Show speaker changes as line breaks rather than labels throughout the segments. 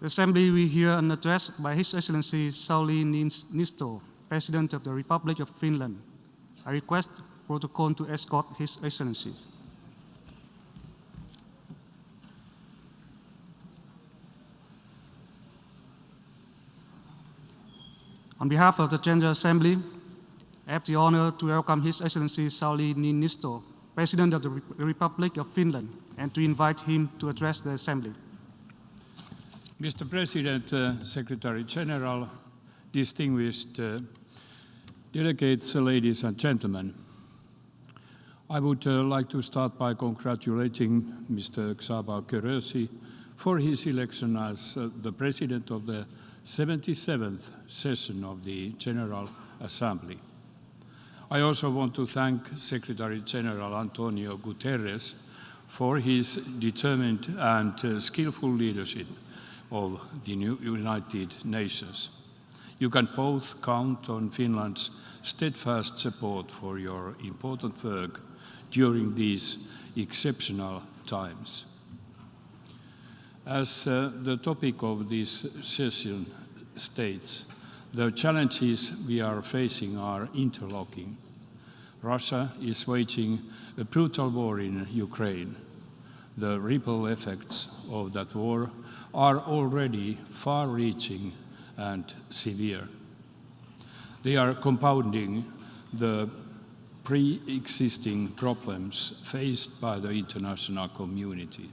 The Assembly will hear an address by His Excellency Sauli Niinistö, President of the Republic of Finland. I request protocol to escort His Excellency. On behalf of the General Assembly, I have the honor to welcome His Excellency Sauli Niinistö, President of the Republic of Finland, and to invite him to address the Assembly.
Mr. President, Secretary General, distinguished delegates, ladies and gentlemen, I would like to start by congratulating Mr. Csaba Kőrösi for his election as the President of the 77th session of the General Assembly. I also want to thank Secretary General Antonio Guterres for his determined and skillful leadership of the United Nations. You can both count on Finland's steadfast support for your important work during these exceptional times. As the topic of this session states, the challenges we are facing are interlocking. Russia is waging a brutal war in Ukraine. The ripple effects of that war are already far-reaching and severe. They are compounding the pre-existing problems faced by the international community.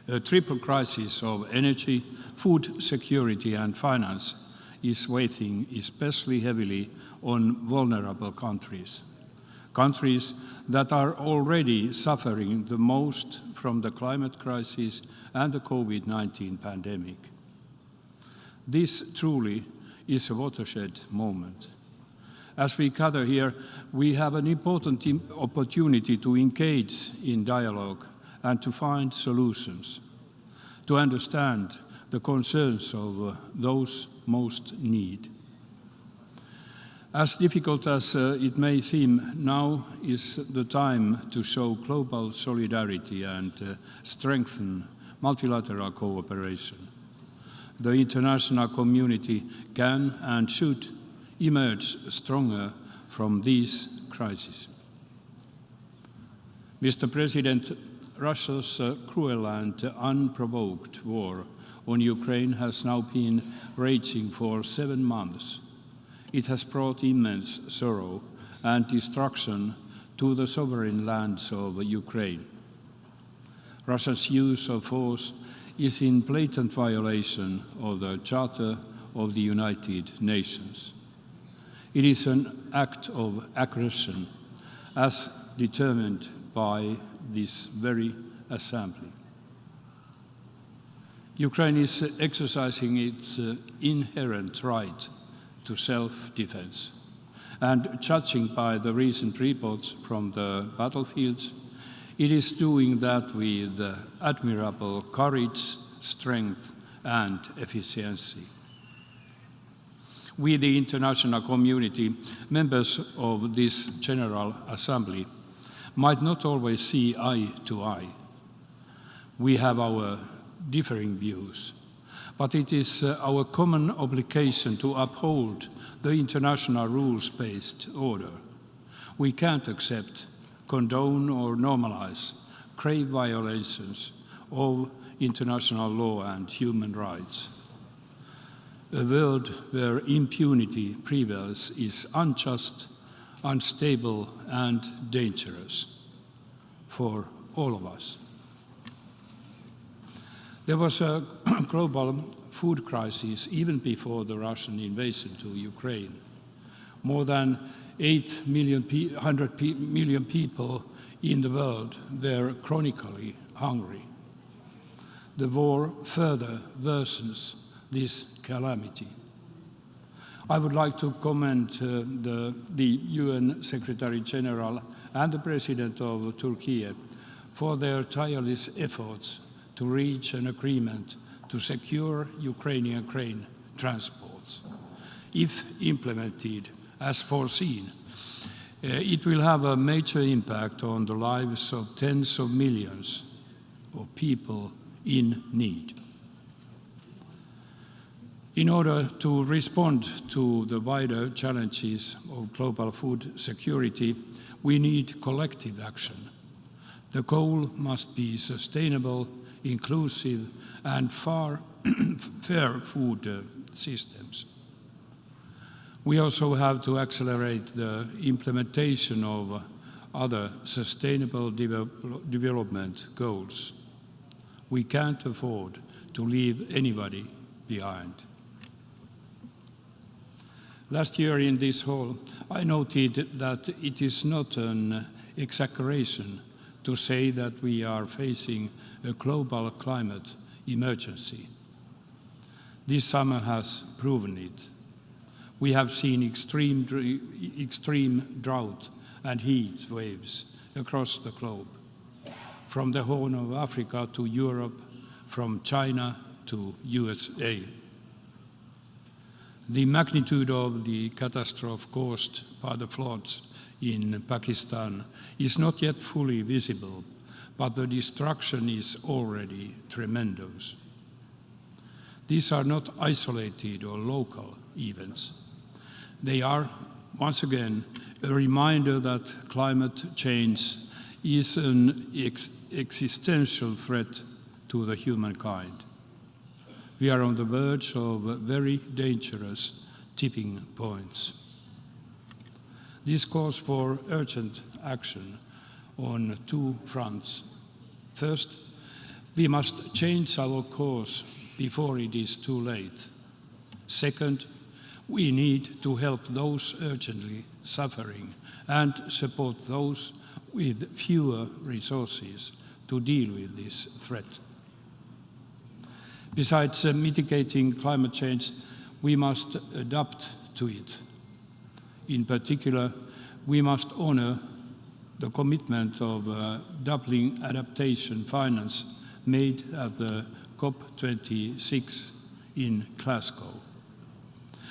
A triple crisis of energy, food security and finance is weighing especially heavily on vulnerable countries, countries that are already suffering the most from the climate crisis and the COVID-19 pandemic. This truly is a watershed moment. As we gather here, we have an important opportunity to engage in dialogue and to find solutions, to understand the concerns of those most in need. As difficult as it may seem, now is the time to show global solidarity and strengthen multilateral cooperation. The international community can and should emerge stronger from these crises. Mr. President, Russia's cruel and unprovoked war on Ukraine has now been raging for 7 months. It has brought immense sorrow and destruction to the sovereign lands of Ukraine. Russia's use of force is in blatant violation of the Charter of the United Nations. It is an act of aggression as determined by this very Assembly. Ukraine is exercising its inherent right to self-defense, and judging by the recent reports from the battlefields, it is doing that with admirable courage, strength, and efficiency. We, the international community, members of this General Assembly, might not always see eye to eye. We have our differing views, but it is our common obligation to uphold the international rules-based order. We can't accept, condone, or normalize grave violations of international law and human rights. A world where impunity prevails is unjust, unstable, and dangerous for all of us. There was a global food crisis even before the Russian invasion to Ukraine. More than 8 million people in the world were chronically hungry. The war further worsens this calamity. I would like to commend the UN Secretary General and the President of Turkey for their tireless efforts to reach an agreement to secure Ukrainian grain transports. If implemented as foreseen, it will have a major impact on the lives of tens of millions of people in need. In order to respond to the wider challenges of global food security, we need collective action. The goal must be sustainable, inclusive, and fair food systems. We also have to accelerate the implementation of other sustainable development goals. We can't afford to leave anybody behind. Last year in this hall, I noted that it is not an exaggeration to say that we are facing a global climate emergency. This summer has proven it. We have seen extreme drought and heat waves across the globe, from the Horn of Africa to Europe, from China to USA. The magnitude of the catastrophe caused by the floods in Pakistan is not yet fully visible, but the destruction is already tremendous. These are not isolated or local events. They are, once again, a reminder that climate change is an existential threat to the humankind. We are on the verge of very dangerous tipping points. This calls for urgent action on two fronts. First, we must change our course before it is too late. Second, we need to help those urgently suffering and support those with fewer resources to deal with this threat. Besides mitigating climate change, we must adapt to it. In particular, we must honor the commitment of doubling adaptation finance made at the COP26 in Glasgow.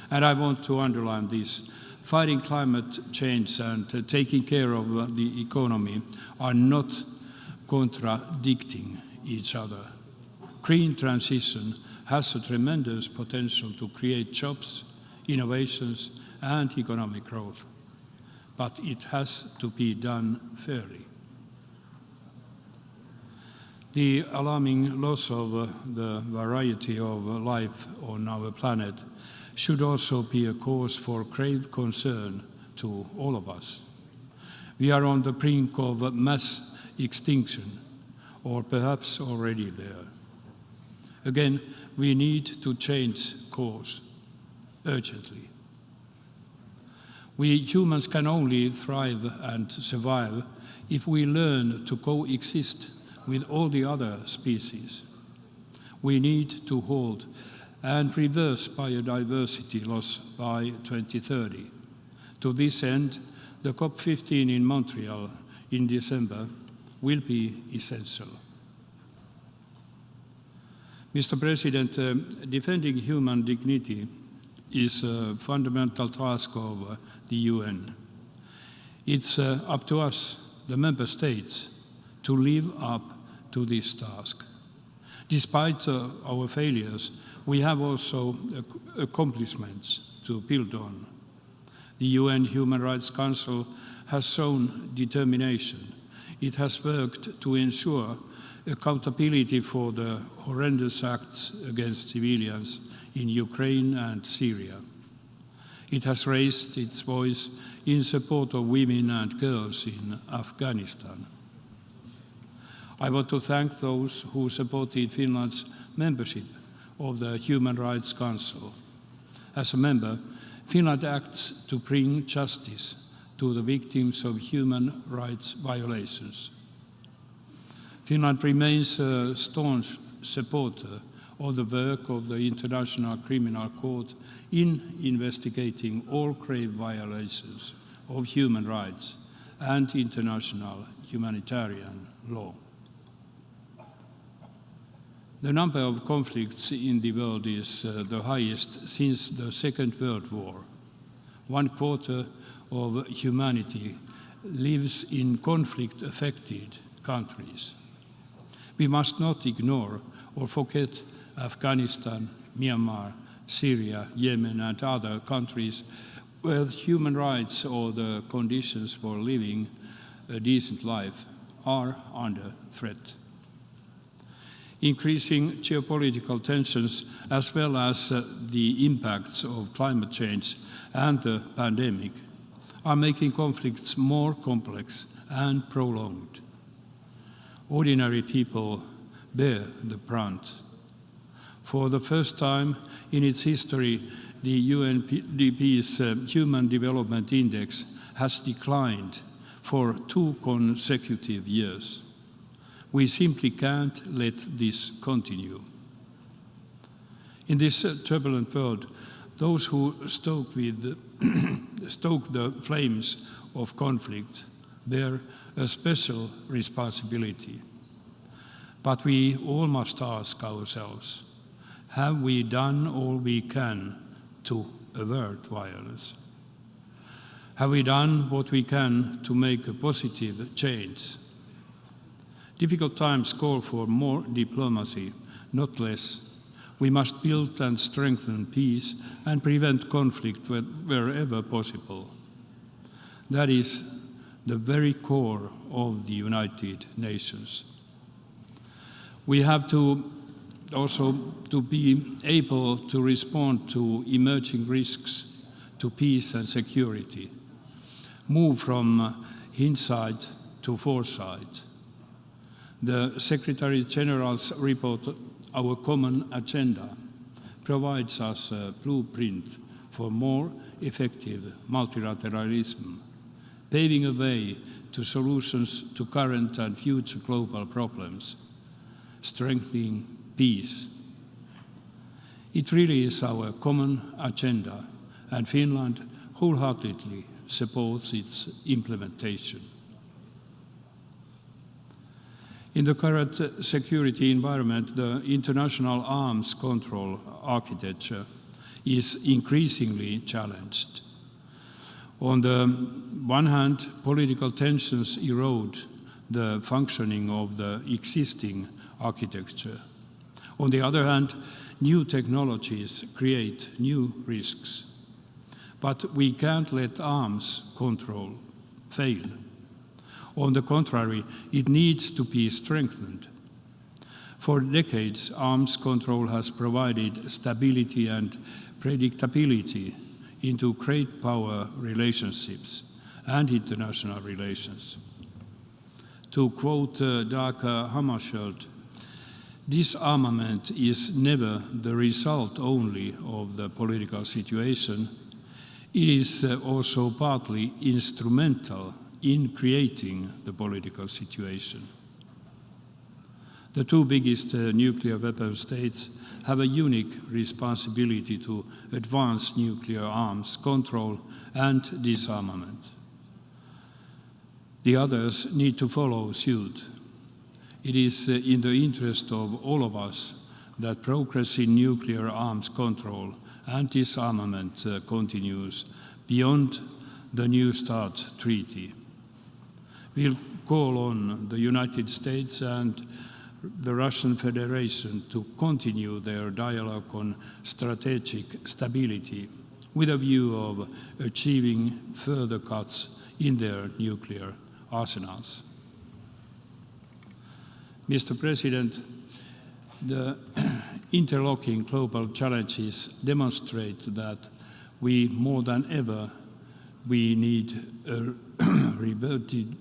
And I want to underline this. Fighting climate change and taking care of the economy are not contradicting each other. Green transition has a tremendous potential to create jobs, innovations, and economic growth, but it has to be done fairly. The alarming loss of the variety of life on our planet should also be a cause for grave concern to all of us. We are on the brink of mass extinction, or perhaps already there. Again, we need to change course urgently. We humans can only thrive and survive if we learn to coexist with all the other species. We need to halt and reverse biodiversity loss by 2030. To this end, the COP15 in Montreal in December will be essential. Mr. President, defending human dignity is a fundamental task of the UN. It's up to us, the member states, to live up to this task. Despite our failures, we have also accomplishments to build on. The UN Human Rights Council has shown determination. It has worked to ensure accountability for the horrendous acts against civilians in Ukraine and Syria. It has raised its voice in support of women and girls in Afghanistan. I want to thank those who supported Finland's membership of the Human Rights Council. As a member, Finland acts to bring justice to the victims of human rights violations. Finland remains a staunch supporter of the work of the International Criminal Court in investigating all grave violations of human rights and international humanitarian law. The number of conflicts in the world is the highest since the Second World War. 1/4 of humanity lives in conflict-affected countries. We must not ignore or forget Afghanistan, Myanmar, Syria, Yemen, and other countries where human rights or the conditions for living a decent life are under threat. Increasing geopolitical tensions, as well as the impacts of climate change and the pandemic, are making conflicts more complex and prolonged. Ordinary people bear the brunt. For the first time in its history, the UNDP's Human Development Index has declined for 2 consecutive years. We simply can't let this continue. In this turbulent world, those who stoke the flames of conflict bear a special responsibility. But we all must ask ourselves, have we done all we can to avert violence? Have we done what we can to make a positive change? Difficult times call for more diplomacy, not less. We must build and strengthen peace and prevent conflict wherever possible. That is the very core of the United Nations. We have to also be able to respond to emerging risks to peace and security, move from hindsight to foresight. The Secretary General's report, Our Common Agenda, provides us a blueprint for more effective multilateralism, paving a way to solutions to current and future global problems, strengthening peace. It really is our common agenda, and Finland wholeheartedly supports its implementation. In the current security environment, the international arms control architecture is increasingly challenged. On the one hand, political tensions erode the functioning of the existing architecture. On the other hand, new technologies create new risks. But we can't let arms control fail. On the contrary, it needs to be strengthened. For decades, arms control has provided stability and predictability into great power relationships and international relations. To quote Dag Hammarskjöld, disarmament is never the result only of the political situation. It is also partly instrumental in creating the political situation. The 2 biggest nuclear weapon states have a unique responsibility to advance nuclear arms control and disarmament. The others need to follow suit. It is in the interest of all of us that progress in nuclear arms control and disarmament continues beyond the New START treaty. We'll call on the United States and the Russian Federation to continue their dialogue on strategic stability with a view of achieving further cuts in their nuclear arsenals. Mr. President, the interlocking global challenges demonstrate that we, more than ever, we need a reverted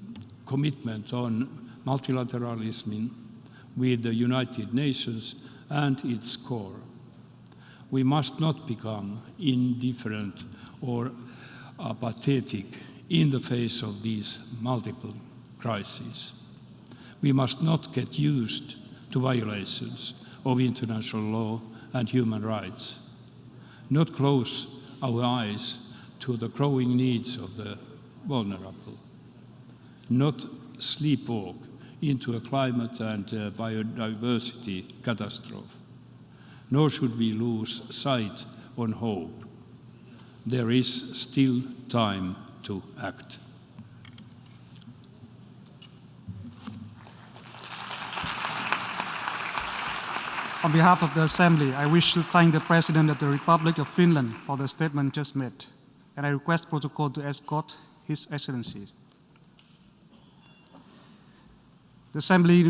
commitment on multilateralism with the United Nations and its core. We must not become indifferent or apathetic in the face of these multiple crises. We must not get used to violations of international law and human rights, not close our eyes to the growing needs of the vulnerable, not sleepwalk into a climate and biodiversity catastrophe, nor should we lose sight on hope. There is still time to act.
On behalf of the Assembly, I wish to thank the President of the Republic of Finland for the statement just made, and I request protocol to escort His Excellency. The Assembly